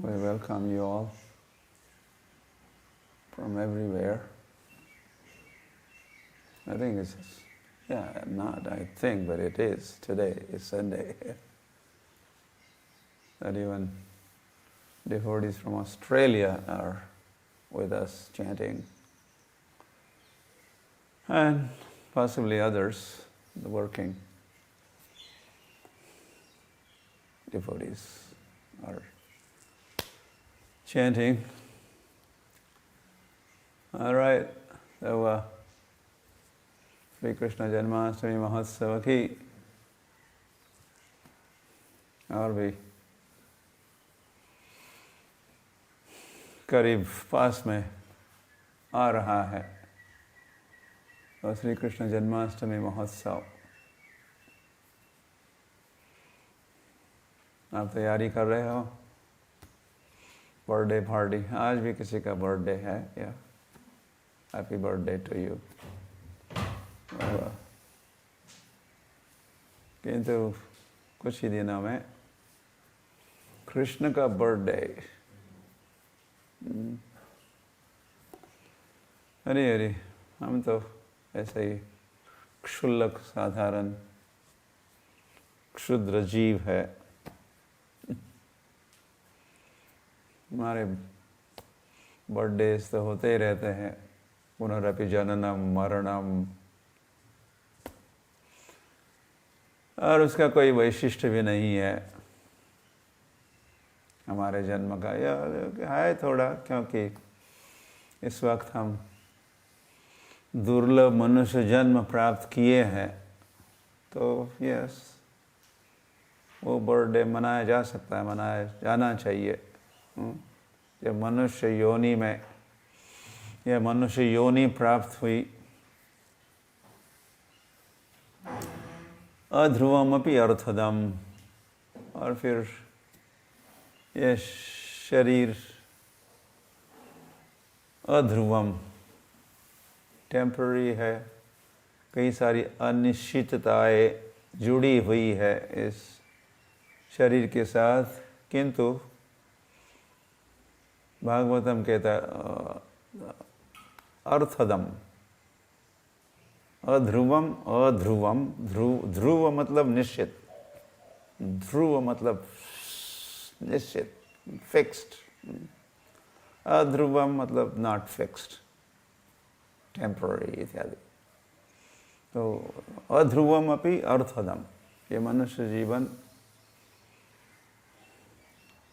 We welcome you all from everywhere. I think it's, not I think, but it is. Today is Sunday. That even devotees from Australia are with us chanting. And possibly others, the working devotees are chanting. All right, so Sri Krishna Janmashtami Mahotsav की और भी करीब पास में आ रहा है और श्री कृष्ण जन्माष्टमी महोत्सव। आप तैयारी कर रहे हो? बर्थडे पार्टी, आज भी किसी का बर्थडे है या हैप्पी बर्थडे टू यू। किंतु कुछ ही दिनों में कृष्ण का बर्थडे। अरे अरे, हम तो ऐसे ही क्षुल्लक साधारण क्षुद्र जीव है। हमारे बर्थडेज तो होते ही रहते हैं, पुनरपि जननम मरणम, और उसका कोई वैशिष्ट्य भी नहीं है हमारे जन्म का। यह है थोड़ा, क्योंकि इस वक्त हम दुर्लभ मनुष्य जन्म प्राप्त किए हैं, तो यस, वो बर्थडे मनाया जा सकता है, मनाया जाना चाहिए। जब मनुष्य योनि में यह मनुष्य योनि प्राप्त हुई, अध्रुवमपि अर्थदम, और फिर यह शरीर अध्रुवम, टेम्पररी है, कई सारी अनिश्चितताएं जुड़ी हुई है इस शरीर के साथ। किंतु भागवतम कहता अर्थदम, अध्रुवम अध्रुवम, ध्रुव मतलब निश्चित, ध्रुव मतलब निश्चित, फिक्स्ड, अध्रुवम मतलब नॉट फिक्स्ड, टेम्पररी इत्यादि। तो अध्रुवम अपि अर्थदम, ये मनुष्य जीवन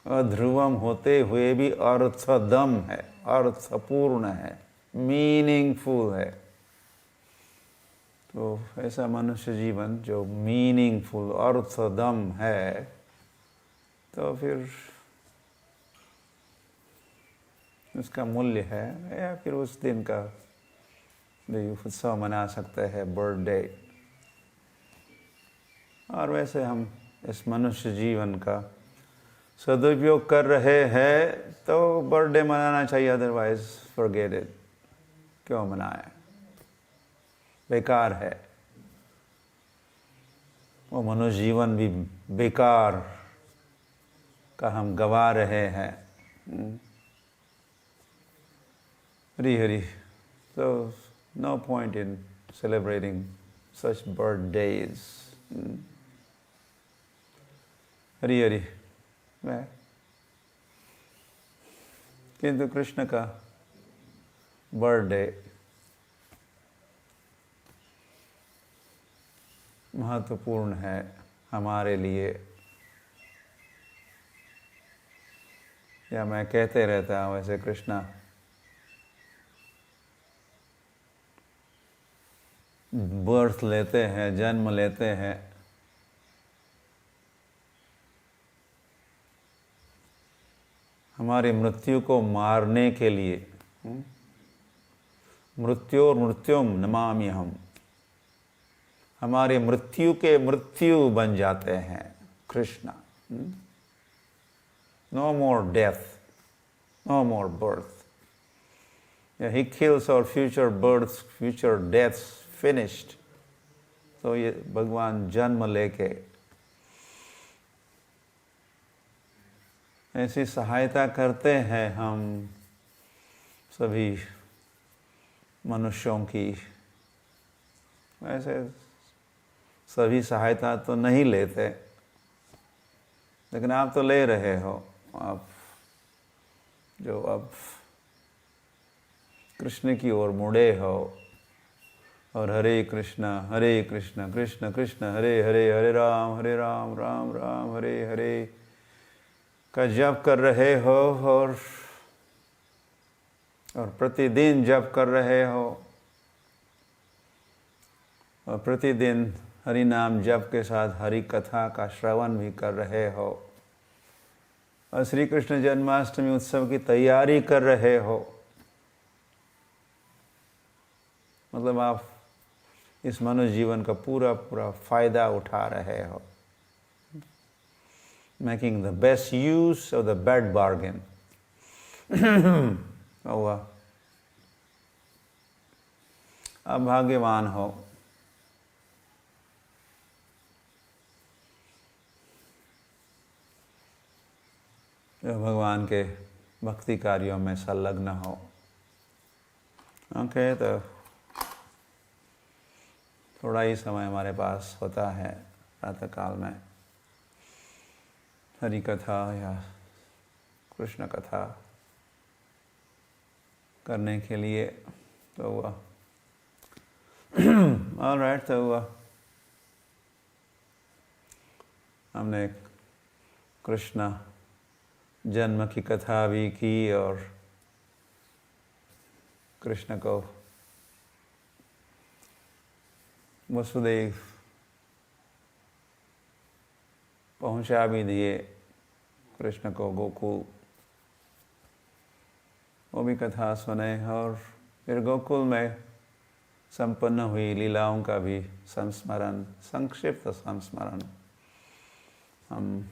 अध्रुवम होते हुए भी अर्थदम है, अर्थपूर्ण है, मीनिंगफुल है। तो ऐसा मनुष्य जीवन जो मीनिंगफुल अर्थदम है, तो फिर उसका मूल्य है, या फिर उस दिन का भी उत्सव मना सकते हैं, बर्थडे। और वैसे हम इस मनुष्य जीवन का सदुपयोग कर रहे हैं तो बर्थडे मनाना चाहिए, अदरवाइज फॉरगेट इट। क्यों मनाए, बेकार है वो मनुष्य जीवन भी, बेकार का हम गवा रहे हैं। Hari Hari. So no point in celebrating such birthdays. Hari Hari. किंतु कृष्ण का बर्थडे महत्वपूर्ण है हमारे लिए। या मैं कहते रहता हूँ, वैसे कृष्णा बर्थ लेते हैं, जन्म लेते हैं, हमारी मृत्यु को मारने के लिए। मृत्योर्मृत्युम नमामि हम, हमारी मृत्यु के मृत्यु बन जाते हैं Krishna. No more death, no more birth. He kills our future birth, future deaths, finished. तो ये भगवान जन्म लेके ऐसी सहायता करते हैं हम सभी मनुष्यों की। वैसे सभी सहायता तो नहीं लेते, लेकिन आप तो ले रहे हो। आप जो अब कृष्ण की ओर मुड़े हो और हरे कृष्ण कृष्ण कृष्ण हरे हरे, हरे राम राम राम हरे हरे का जप कर रहे हो और प्रतिदिन जप कर रहे हो और प्रतिदिन हरि नाम जप के साथ हरि कथा का श्रवण भी कर रहे हो और श्री कृष्ण जन्माष्टमी उत्सव की तैयारी कर रहे हो, मतलब आप इस मनुष्य जीवन का पूरा पूरा फायदा उठा रहे हो। Making the best use of the bad bargain. हुआ आप भाग्यवान हो। जो भगवान के भक्ति कार्यों में संलग्न हो। ओके, तो थोड़ा ही समय हमारे पास होता है प्रातः काल में हरि कथा या कृष्ण कथा करने के लिए। तो हुआ ऑलराइट, तो हुआ हमने कृष्ण जन्म की कथा भी की और कृष्ण को वसुदेव पहुंचा भी दिए, कृष्ण को गोकुल, वो भी कथा सुने और फिर गोकुल में संपन्न हुई लीलाओं का भी संस्मरण, संक्षिप्त संस्मरण हम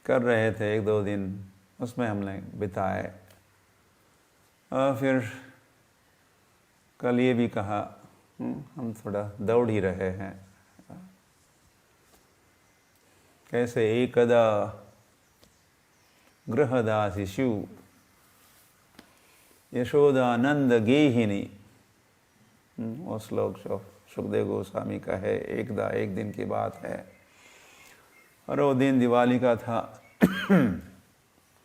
कर रहे थे। 1-2 दिन उसमें हमने बिताए और फिर कल ये भी कहा हम थोड़ा दौड़ ही रहे हैं। कैसे एकदा गृहदासीषु यशोदानंद गेहिनी, वो श्लोक जो सुखदेव गोस्वामी का है, एक दिन की बात है और वो दिन दिवाली का था।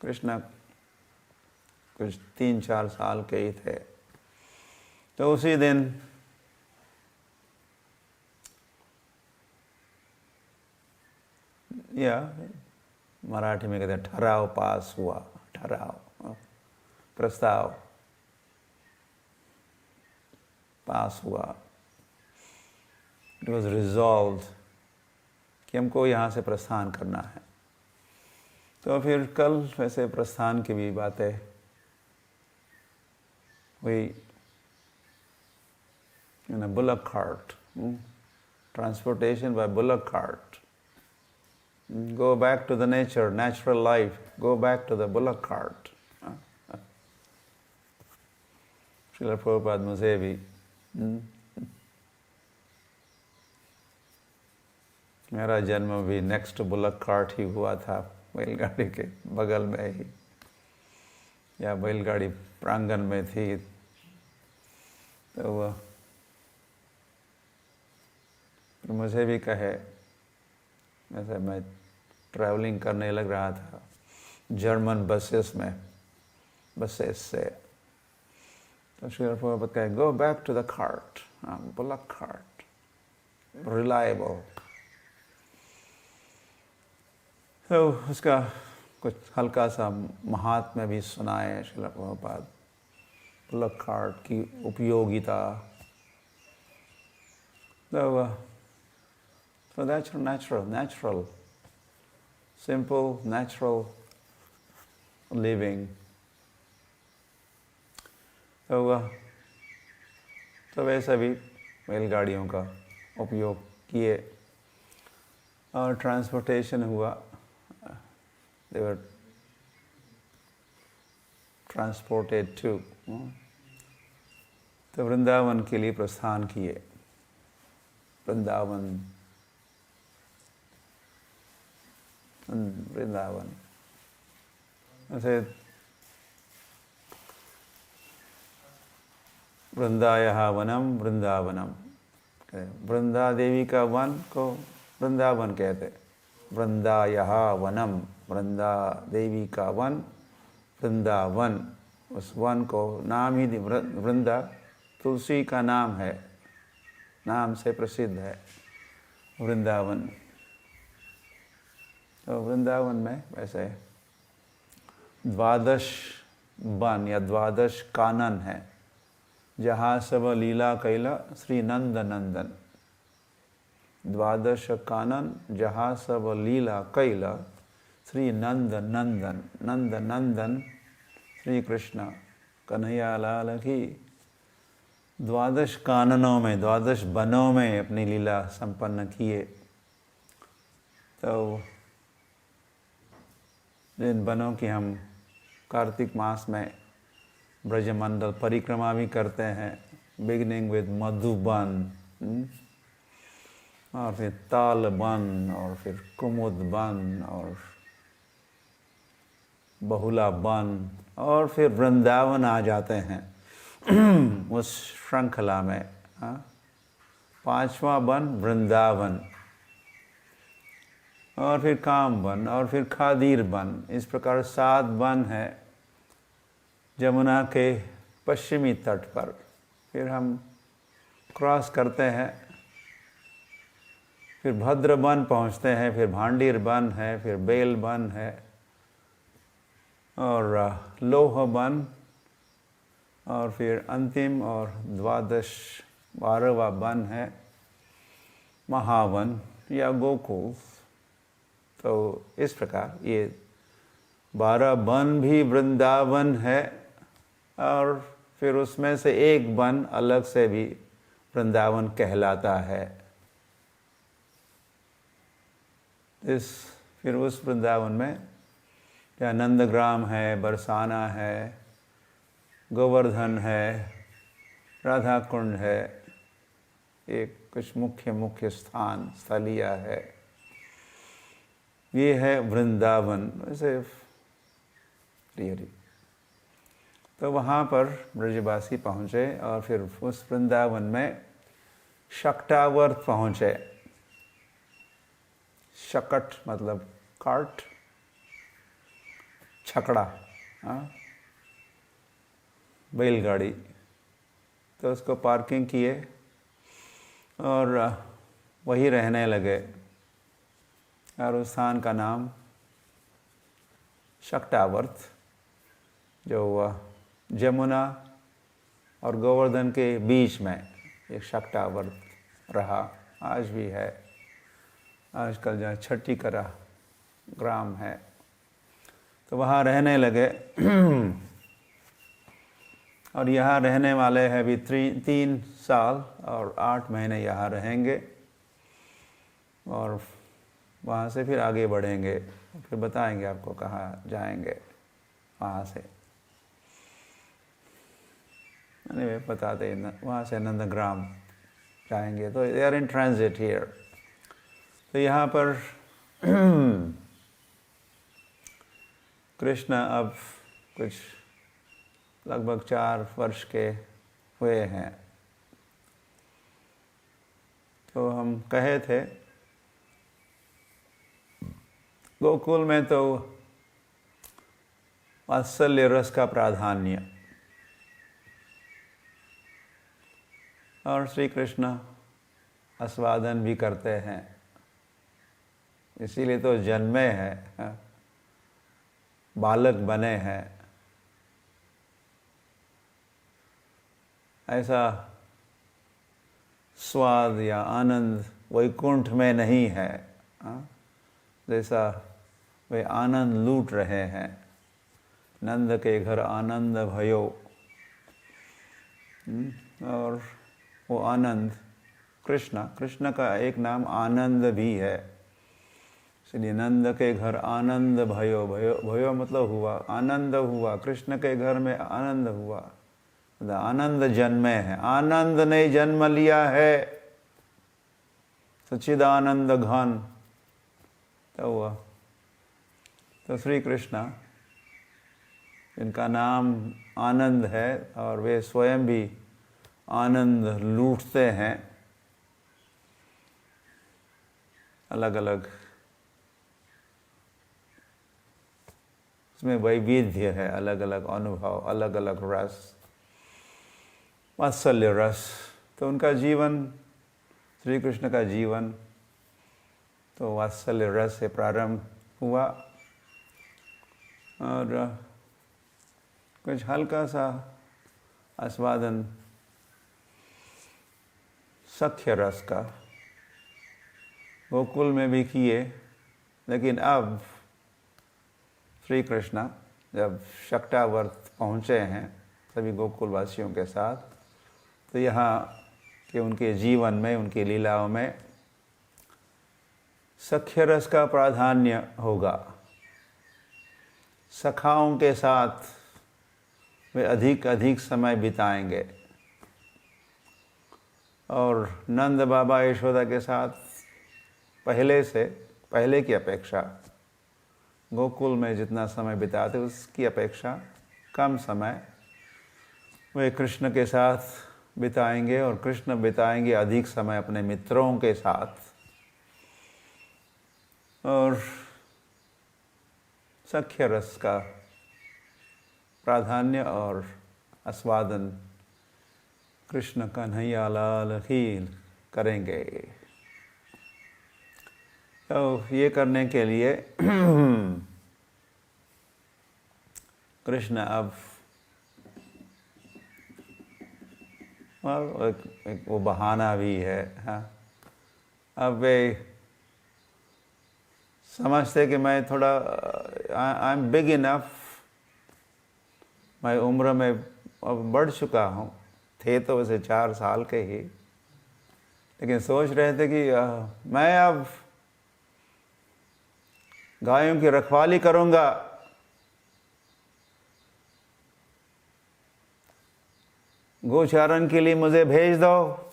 कृष्ण कुछ 3-4 साल के ही थे। तो उसी दिन या मराठी में कहते हैं ठराव पास हुआ, ठराव प्रस्ताव पास हुआ। इट वॉज रिजॉल्व कि हमको यहाँ से प्रस्थान करना है। तो फिर कल वैसे प्रस्थान की भी बातें हुई। In a bullock cart, transportation by bullock cart, go back to the nature, natural life, go back to the bullock cart. Srila Prabhupada मुझे भी मेरा जन्म भी नेक्स्ट बुलक कार्ट ही हुआ था, बैलगाड़ी के बगल में ही या बैलगाड़ी प्रांगण में थी। तो वह मुझे भी कहे, वैसे मैं ट्रैवलिंग करने लग रहा था जर्मन बसेस से। तो श्री प्रभुपाद कहे go back to the cart, bullock cart, reliable. तो उसका कुछ हल्का सा महात्म्य भी सुनाए श्री प्रभुपाद, बुलक कार्ट की उपयोगिता। So that's natural, simple, natural living. तो वैसे भी बैलगाड़ियों का उपयोग किए और ट्रांसपोर्टेशन हुआ। They were transported to, तो वृंदावन के लिए प्रस्थान किए। वृंदावन वृंदावन। ऐसे वृंदायः वनम वृंदावनम, वृंदा देवी का वन को वृंदावन कहते। वृंदायः वनम, वृंदा देवी का वन वृंदावन, उस वन को नाम ही वृंदा तुलसी का नाम है, नाम से प्रसिद्ध है वृंदावन। तो वृंदावन में वैसे 12 वन या 12 कानन है, जहाँ सब लीला कैला श्री नंद नंदन। 12 कानन जहाँ सब लीला कैला श्री नंद नंदन। नंद नंदन श्री कृष्ण कन्हैया लाल की 12 काननों में, 12 वनों में अपनी लीला संपन्न किए। तो जिन वनों की हम कार्तिक मास में ब्रजमंडल परिक्रमा भी करते हैं, बिगनिंग विद मधुबन, और फिर ताल वन, और फिर कुमुद वन, और बहुला वन, और फिर वृंदावन आ जाते हैं उस श्रृंखला में। 5वां वन वृंदावन, और फिर काम वन, और फिर खादीर वन। इस प्रकार 7 वन है जमुना के पश्चिमी तट पर। फिर हम क्रॉस करते हैं, फिर भद्र वन पहुँचते हैं, फिर भांडीर वन है, फिर बेल वन है, और लोह वन, और फिर अंतिम और 12वां वन है महावन या गोकुल। तो इस प्रकार ये 12 वन भी वृंदावन है, और फिर उसमें से एक वन अलग से भी वृंदावन कहलाता है। फिर उस वृंदावन में क्या नंदग्राम है, बरसाना है, गोवर्धन है, राधा कुंड है, एक कुछ मुख्य स्थान स्थलिया है। ये है वृंदावन। वैसे तो वहाँ पर ब्रजवासी पहुँचे, और फिर उस वृंदावन में शक्टावर्त पहुँचे। शकट मतलब कार्ट, छकड़ा, बैलगाड़ी। तो उसको पार्किंग किए और वहीं रहने लगे, और उस स्थान का नाम शक्टावर्त, जो जमुना और गोवर्धन के बीच में एक शक्टावर्त रहा, आज भी है। आजकल जहाँ छठीकरा ग्राम है, तो वहाँ रहने लगे। और यहाँ रहने वाले हैं अभी 3 साल और 8 महीने यहाँ रहेंगे, और वहाँ से फिर आगे बढ़ेंगे। फिर बताएंगे आपको कहाँ जाएंगे वहाँ से। anyway, बताते हैं वहाँ से नंदग्राम जाएंगे। तो they are in transit here. तो यहाँ पर कृष्ण अब कुछ लगभग 4 वर्ष के हुए हैं। तो हम कहे थे गोकुल में तो वात्सल्य रस का प्राधान्य, और श्री कृष्ण आस्वादन भी करते हैं, इसीलिए तो जन्मे हैं, बालक बने हैं। ऐसा स्वाद या आनंद वैकुंठ में नहीं है, जैसा वे आनंद लूट रहे हैं। नंद के घर आनंद भयो, और वो आनंद कृष्ण का एक नाम आनंद भी है। इसलिए नंद के घर आनंद भयो, भयो मतलब हुआ, आनंद हुआ, कृष्ण के घर में आनंद हुआ, आनंद जन्मे है। आनंद ने जन्म लिया है, सच्चिदानंद घन। तो हुआ तो श्री कृष्ण, इनका नाम आनंद है और वे स्वयं भी आनंद लूटते हैं, अलग अलग इसमें वैविध्य है, अलग अलग अनुभव, अलग अलग रस, वात्सल्य रस। तो उनका जीवन, श्री कृष्ण का जीवन तो वात्सल्य रस से प्रारंभ हुआ और कुछ हल्का सा आस्वादन सख्य रस का गोकुल में भी किए। लेकिन अब श्री कृष्ण जब शक्टावर्त पहुँचे हैं सभी गोकुल वासियों के साथ, तो यहाँ के उनके जीवन में, उनकी लीलाओं में सख्य रस का प्राधान्य होगा। सखाओं के साथ वे अधिक अधिक समय बिताएंगे और नंद बाबा यशोदा के साथ पहले की अपेक्षा गोकुल में जितना समय बिताते उसकी अपेक्षा कम समय वे कृष्ण के साथ बिताएंगे और कृष्ण बिताएंगे अधिक समय अपने मित्रों के साथ। और सख्य रस का प्राधान्य और आस्वादन कृष्ण कन्हैया लाल ही करेंगे। तो ये करने के लिए कृष्ण अब एक वो बहाना भी है, हाँ, अब वे समझते कि मैं थोड़ा आई एम बिग इनफ, मैं उम्र में अब बढ़ चुका हूँ, थे तो वैसे 4 साल के ही, लेकिन सोच रहे थे कि मैं अब गायों की रखवाली करूँगा, गोचारण के लिए मुझे भेज दो।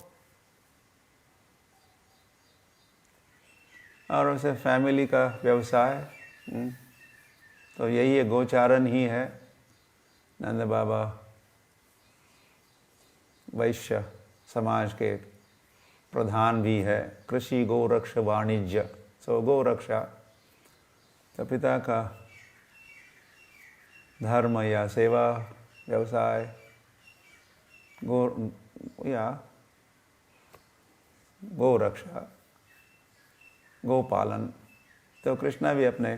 और उसे फैमिली का व्यवसाय, तो यही है, गोचारण ही है। नंद बाबा वैश्य समाज के प्रधान भी है, कृषि गोरक्ष वाणिज्य, सो गोरक्षा तो पिता का धर्म या सेवा व्यवसाय, गोरक्षा, गोपालन। तो कृष्णा भी अपने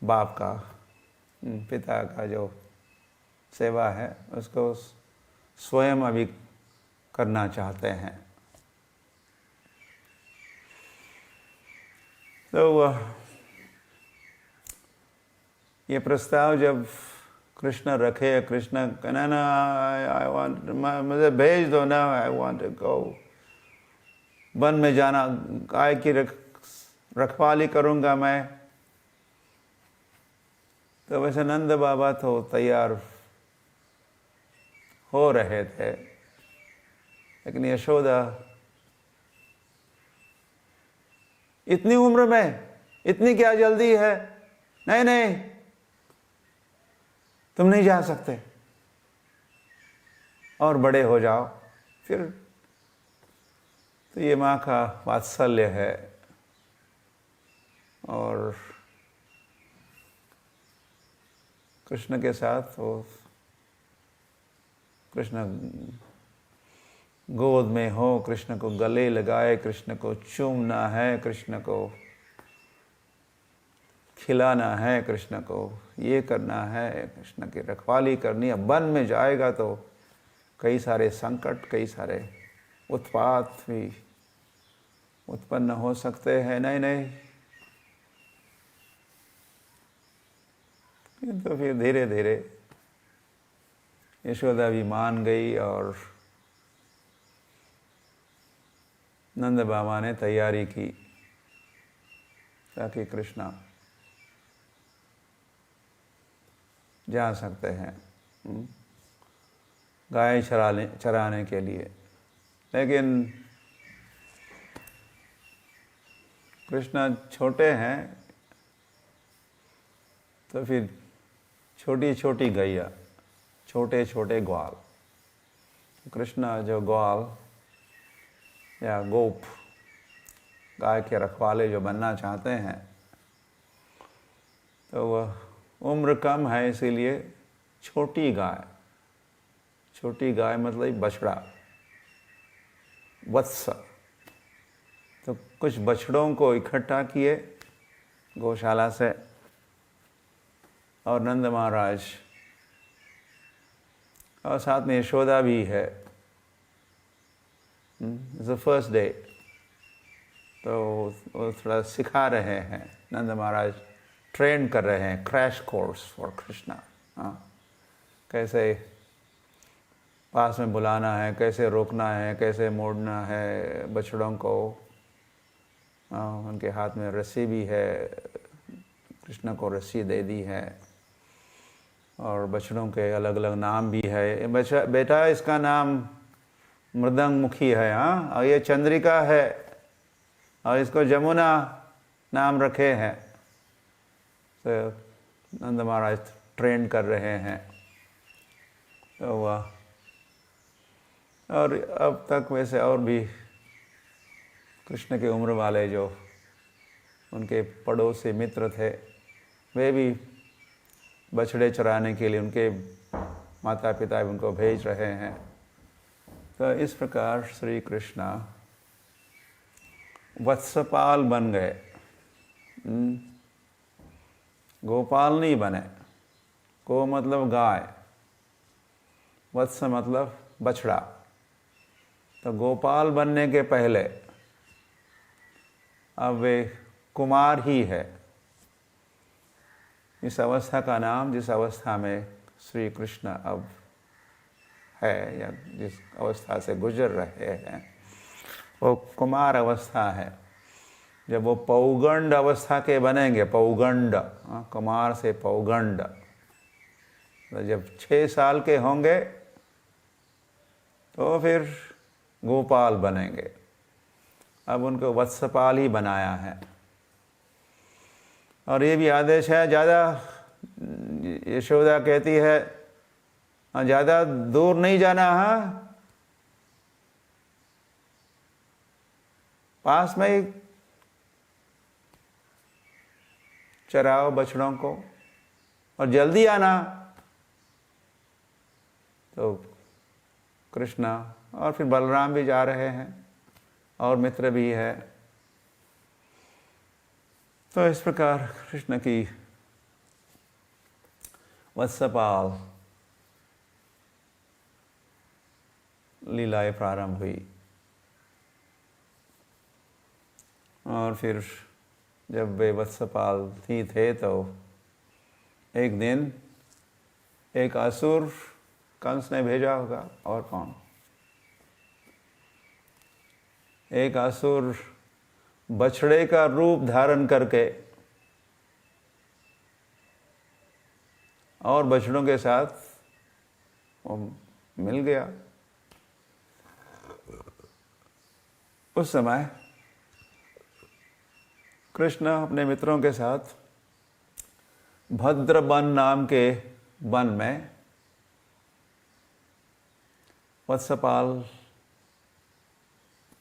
बाप का, पिता का जो सेवा है उसको स्वयं अभी करना चाहते हैं। तो ये प्रस्ताव जब कृष्ण रखे, कृष्ण कहना ना, आई वांट, मुझे भेज दो ना, आई वांट टू गो, वन में जाना, गाय की रखवाली करूँगा मैं। तो वैसे नंद बाबा तो तैयार हो रहे थे, लेकिन यशोदा, इतनी उम्र में इतनी क्या जल्दी है, नहीं नहीं तुम नहीं जा सकते, और बड़े हो जाओ फिर। तो ये माँ का वात्सल्य है और कृष्ण के साथ वो कृष्ण गोद में हो, कृष्ण को गले लगाए, कृष्ण को चूमना है, कृष्ण को खिलाना है, कृष्ण को ये करना है, कृष्ण की रखवाली करनी है। वन में जाएगा तो कई सारे संकट, कई सारे उत्पात भी उत्पन्न हो सकते हैं। नहीं नहीं, तो फिर धीरे धीरे यशोदा भी मान गई और नंद बाबा ने तैयारी की ताकि कृष्णा जा सकते हैं गाय चराने के लिए। लेकिन कृष्णा छोटे हैं, तो फिर छोटी छोटी गैया, छोटे छोटे ग्वाल, कृष्ण जो ग्वाल या गोप, गाय के रखवाले जो बनना चाहते हैं, तो वह उम्र कम है इसीलिए छोटी गाय, छोटी गाय मतलब बछड़ा, वत्स। तो कुछ बछड़ों को इकट्ठा किए गौशाला से, और नंद महाराज और साथ में यशोदा भी है। इट्स द फर्स्ट डे, तो वो थोड़ा सिखा रहे हैं, नंद महाराज ट्रेन कर रहे हैं, क्रैश कोर्स फॉर कृष्णा। कैसे पास में बुलाना है, कैसे रोकना है, कैसे मोड़ना है बछड़ों को। उनके हाथ में रस्सी भी है, कृष्ण को रस्सी दे दी है, और बछड़ों के अलग अलग नाम भी है। बेटा इसका नाम मृदंग मुखी है, हाँ, और ये चंद्रिका है, और इसको जमुना नाम रखे हैं। तो नंद महाराज ट्रेन कर रहे हैं। तो वह, और अब तक वैसे और भी कृष्ण के उम्र वाले जो उनके पड़ोसी मित्र थे, वे भी बछड़े चराने के लिए उनके माता पिता उनको भेज रहे हैं। तो इस प्रकार श्री कृष्ण वत्सपाल बन गए, गोपाल नहीं बने। गो मतलब गाय, वत्स मतलब बछड़ा। तो गोपाल बनने के पहले अब वे कुमार ही है। इस अवस्था का नाम, जिस अवस्था में श्री कृष्ण अब है या जिस अवस्था से गुजर रहे हैं, वो कुमार अवस्था है। जब वो पौगंड अवस्था के बनेंगे, पौगंड, कुमार से पौगंड, तो जब 6 साल के होंगे तो फिर गोपाल बनेंगे। अब उनको वत्सपाल ही बनाया है। और ये भी आदेश है, ज़्यादा, यशोदा कहती है ज़्यादा दूर नहीं जाना, हाँ, पास में ही चराओ बछड़ों को, और जल्दी आना। तो कृष्ण और फिर बलराम भी जा रहे हैं, और मित्र भी है। तो इस प्रकार कृष्ण की वत्सपाल लीलाएं प्रारंभ हुई। और फिर जब वे वत्सपाल ही थे, तो एक दिन एक असुर कंस ने भेजा होगा, और कौन, एक असुर बछड़े का रूप धारण करके और बछड़ों के साथ वो मिल गया। उस समय कृष्ण अपने मित्रों के साथ भद्रवन नाम के वन में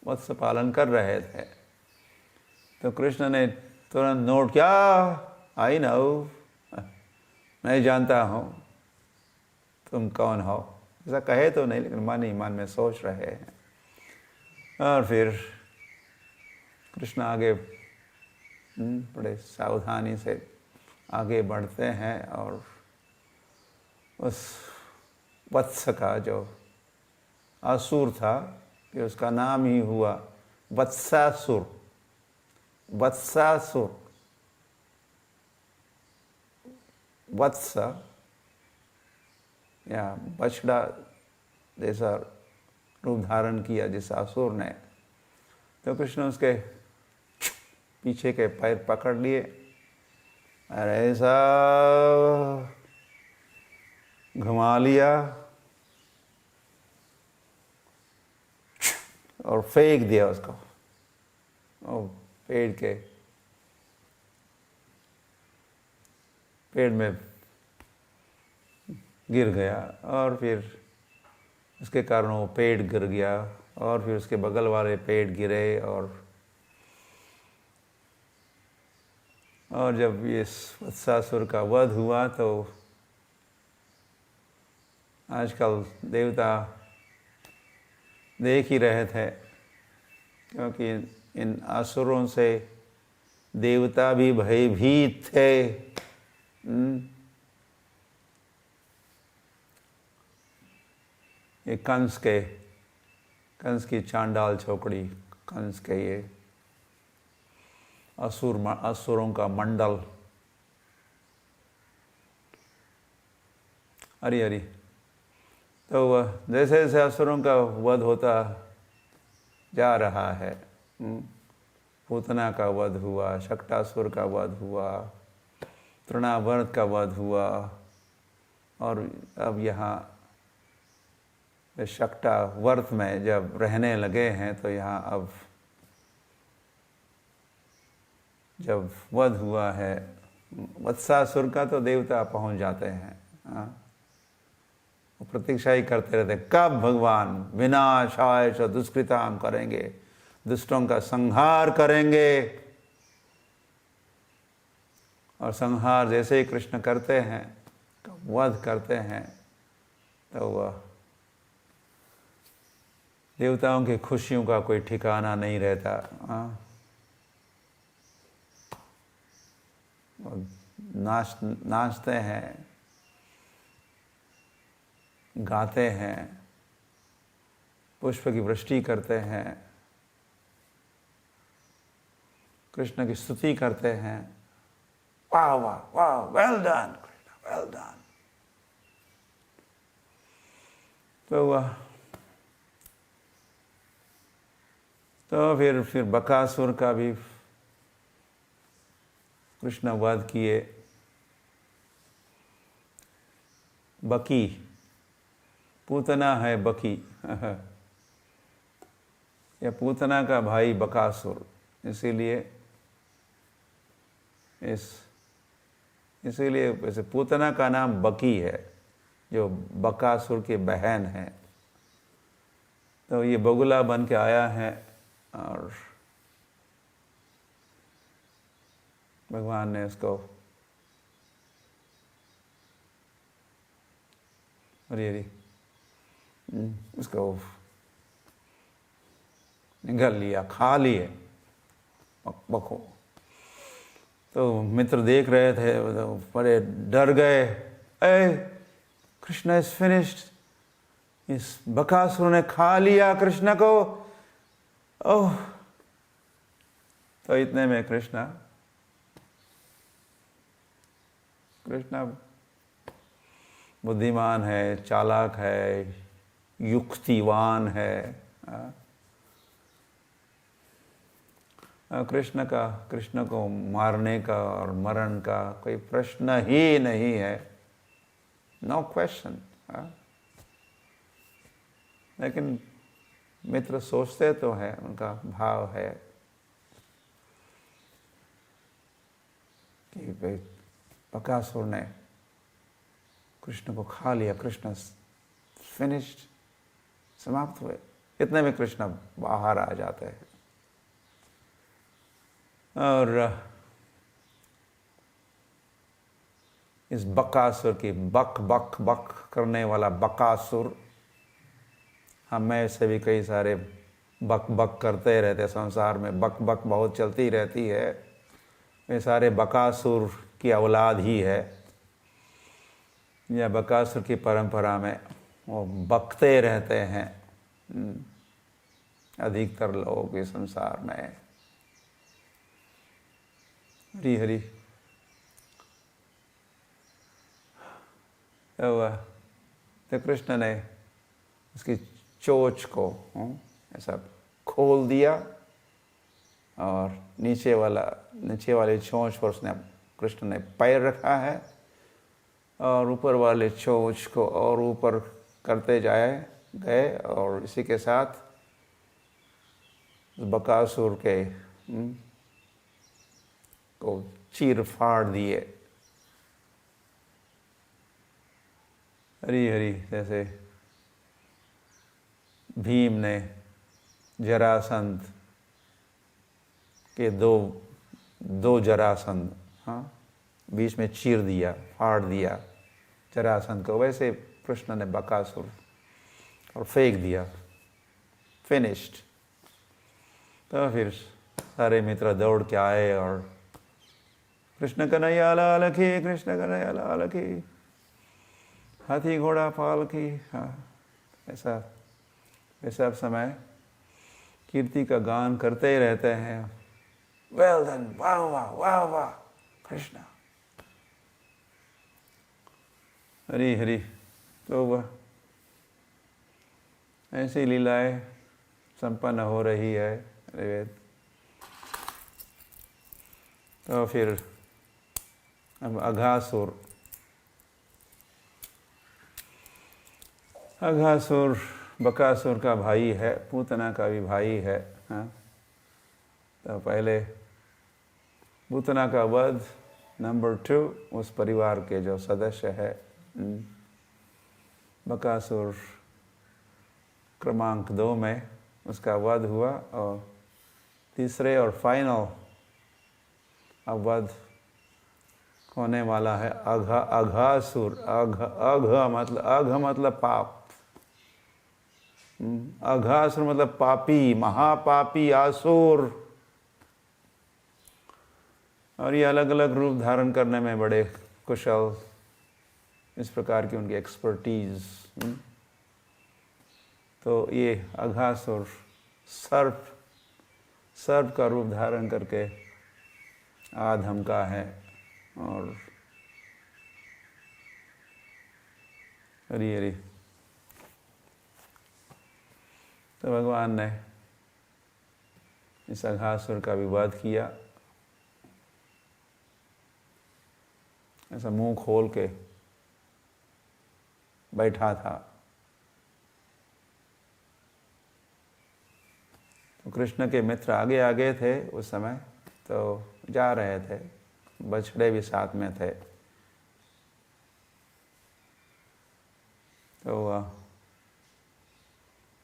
वत्सपालन कर रहे थे। तो कृष्ण ने तुरंत नोट किया, आई नो, मैं जानता हूँ तुम कौन हो। ऐसा कहे तो नहीं, लेकिन मन ही मन में सोच रहे हैं। और फिर कृष्ण आगे बड़े सावधानी से आगे बढ़ते हैं, और उस वत्स का जो असुर था, कि उसका नाम ही हुआ वत्सासुर। वत्सासुर, वत्स या बछड़ा जैसा रूप धारण किया जिस असुर ने। तो कृष्ण उसके पीछे के पैर पकड़ लिए और ऐसा घुमा लिया और फेंक दिया उसको, और पेड़ के पेड़ में गिर गया और फिर उसके कारण वो पेड़ गिर गया और फिर उसके बगल वाले पेड़ गिरे और जब ये वत्सासुर का वध हुआ तो आजकल देवता देख ही रहे थे, क्योंकि इन असुरों से देवता भी भयभीत थे। ये कंस की चांडाल छोकड़ी, कंस के ये असुरों का मंडल। हरी हरी। तो वह जैसे जैसे असुरों का वध होता जा रहा है, पूतना का वध हुआ, शक्टासुर का वध हुआ, तृणावर्त का वध हुआ, और अब यहाँ शक्टावर्त में जब रहने लगे हैं तो यहाँ अब जब वध हुआ है वत्सासुर का तो देवता पहुँच जाते हैं। वो प्रतीक्षा ही करते रहते कब भगवान विनाशाय च दुष्कृताम करेंगे, दुष्टों का संहार करेंगे। और संहार जैसे ही कृष्ण करते हैं, वध करते हैं, तो वह देवताओं की खुशियों का कोई ठिकाना नहीं रहता। नाचते हैं, गाते हैं, पुष्प की वृष्टि करते हैं, कृष्ण की स्तुति करते हैं। वाह वाह वाह, well done Krishna, well done. तो फिर बकासुर का भी कृष्ण वध किए। बकी, पूतना है बकी या पूतना का भाई बकासुर, इसीलिए वैसे पूतना का नाम बकी है, जो बकासुर की बहन है। तो ये बगुला बन के आया है और भगवान ने उसको उसको निगल लिया, खा लिए बको। तो मित्र देख रहे थे, तो बड़े डर गए। कृष्ण इज फिनिश्ड, इस बकासुर ने खा लिया कृष्ण को। ओह, तो इतने में कृष्ण बुद्धिमान है, चालाक है, युक्तिवान है। कृष्ण को मारने का और मरण का कोई प्रश्न ही नहीं है, नो क्वेश्चन। लेकिन मित्र सोचते तो है, उनका भाव है कि बकासुर ने कृष्ण को खा लिया, कृष्ण फिनिश्ड, समाप्त हुए। इतने में कृष्ण बाहर आ जाते हैं और इस बकासुर की बक बक बक करने वाला बकासुर, हमें से भी कई सारे बक बक करते रहते संसार में, बक बक बहुत चलती रहती है। ये सारे बकासुर की औलाद ही है, या बकासुर की परंपरा में वो बकते रहते हैं अधिकतर लोग इस संसार में। हरी हरी। तो कृष्ण ने उसकी चोंच को ऐसा खोल दिया और नीचे वाली चोंच पर कृष्ण ने पैर रखा है और ऊपर वाले चोंच को और ऊपर करते गए और इसी के साथ बकासुर के को चीर फाड़ दिए। हरी हरी। जैसे भीम ने जरासंध के दो जरासंध, हाँ, बीच में चीर दिया, फाड़ दिया जरासंध को, वैसे कृष्ण ने बकासुर और फेंक दिया, फिनिश्ड। तो फिर सारे मित्र दौड़ के आए और कृष्ण कन्हैया लाल की, कृष्ण कन्हैया लाल की, हाथी घोड़ा पाल की। हाँ, ऐसा समय कीर्ति का गान करते ही रहते हैं। वेल डन, वाह वाह वाह वाह कृष्ण, हरी हरी। तो वह ऐसी लीलाएं संपन्न हो रही है निवेद। तो फिर अब अघासुर बकासुर का भाई है, पूतना का भी भाई है। हाँ, तो पहले पूतना का वध, नंबर 2 उस परिवार के जो सदस्य है। बकासुर क्रमांक 2 में उसका वध हुआ, और तीसरे और फाइनल अब वध होने वाला है अघासुर। अघ मतलब पाप, अघासुर मतलब पापी, महापापी आसुर। और ये अलग अलग रूप धारण करने में बड़े कुशल, इस प्रकार की उनकी एक्सपर्टीज। तो ये अघासुर सर्प का रूप धारण करके आधमका है। और हरी हरी। तो भगवान ने इस अघासुर का विवाद किया, ऐसा मुंह खोल के बैठा था। तो कृष्ण के मित्र आगे आगे थे उस समय, तो जा रहे थे, बछड़े भी साथ में थे। तो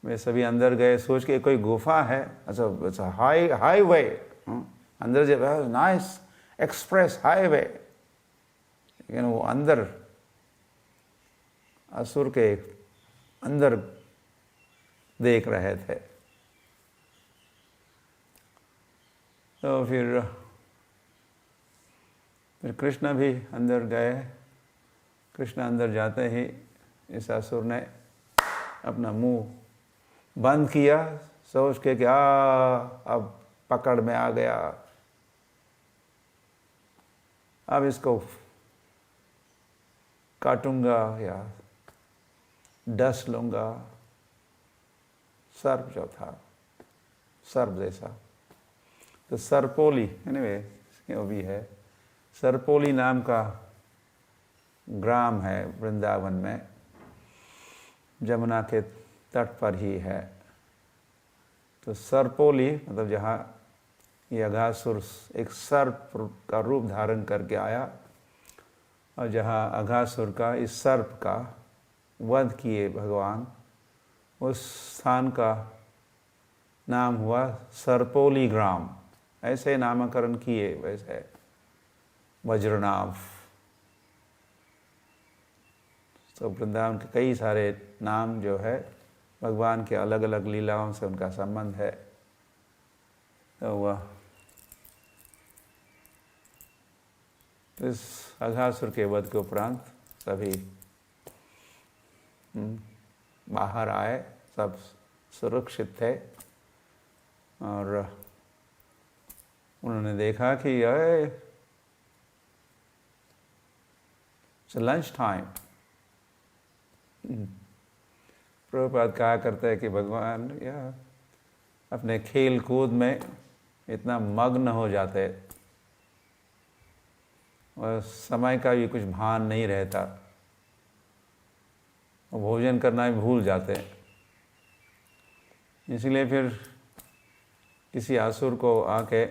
वे सभी अंदर गए, सोच के कोई गुफा है, अच्छा हाईवे, अंदर जो नाइस एक्सप्रेस हाईवे, लेकिन वो अंदर असुर के अंदर देख रहे थे। तो फिर कृष्ण भी अंदर गए। कृष्ण अंदर जाते ही इस असुर ने अपना मुंह बंद किया, सोच के कि अब पकड़ में आ गया, अब इसको काटूंगा या डस लूंगा। सर्प जो था, सर्प जैसा, तो सर्पोली एनीवे वो भी है। सर्पोली नाम का ग्राम है वृंदावन में, जमुना के तट पर ही है। तो सर्पोली मतलब जहाँ ये अघासुर एक सर्प का रूप धारण करके आया, और जहाँ अघासुर का इस सर्प का वध किए भगवान, उस स्थान का नाम हुआ सर्पोली ग्राम। ऐसे नामकरण किए वैसे वज्रनाभ। तो वृंदावन के कई सारे नाम जो है भगवान के अलग अलग लीलाओं से उनका संबंध है। तो वह इस अघासुर के वध के उपरांत सभी बाहर आए, सब सुरक्षित थे। और उन्होंने देखा कि लंच टाइम। प्रभुपाद कहा करते हैं कि भगवान या अपने खेल कूद में इतना मग्न हो जाते और समय का भी कुछ भान नहीं रहता, और भोजन करना भी भूल जाते। इसलिए फिर किसी असुर को आके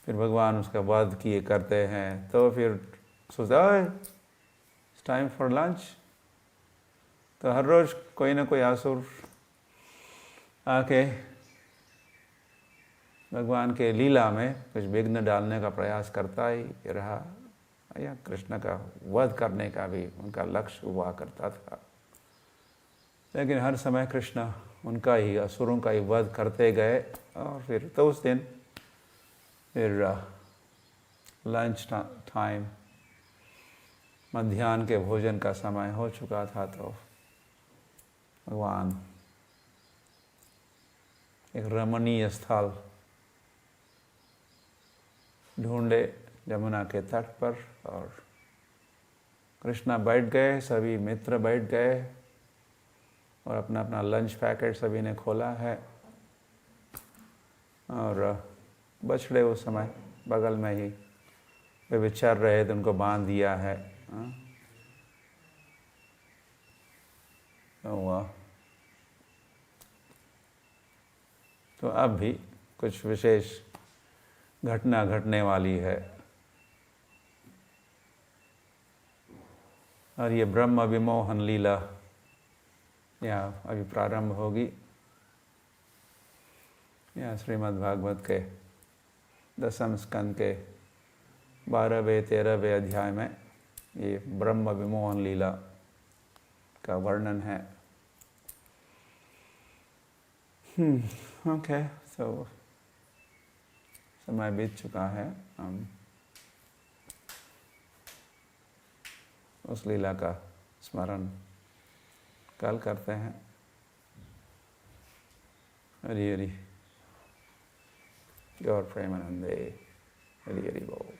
फिर भगवान उसका वध किए करते हैं। तो फिर सोचता टाइम फॉर लंच। तो हर रोज़ कोई ना कोई असुर आके भगवान के लीला में कुछ विघ्न डालने का प्रयास करता ही रहा, या कृष्ण का वध करने का भी उनका लक्ष्य हुआ करता था। लेकिन हर समय कृष्ण उनका ही, असुरों का ही वध करते गए। और फिर तो उस दिन फिर लंच टाइम, मध्याह्न के भोजन का समय हो चुका था। तो भगवान एक रमणीय स्थल ढूंढे यमुना के तट पर, और कृष्णा बैठ गए, सभी मित्र बैठ गए, और अपना अपना लंच पैकेट सभी ने खोला है, और बछड़े उस समय बगल में ही वे विचर रहे थे, उनको बांध दिया है। तो अब भी कुछ विशेष घटना घटने वाली है, और ये ब्रह्म विमोहन लीला यहाँ अभी प्रारंभ होगी। यहाँ श्रीमद् भागवत के 10वें स्कंद के 12वें 13वें अध्याय में ये ब्रह्म विमोहन लीला का वर्णन है। ओके, तो समय बीत चुका है, हम उस लीला का स्मरण कल करते हैं। हरि हरि, गौर प्रेमानंदे, हरि हरि बोल।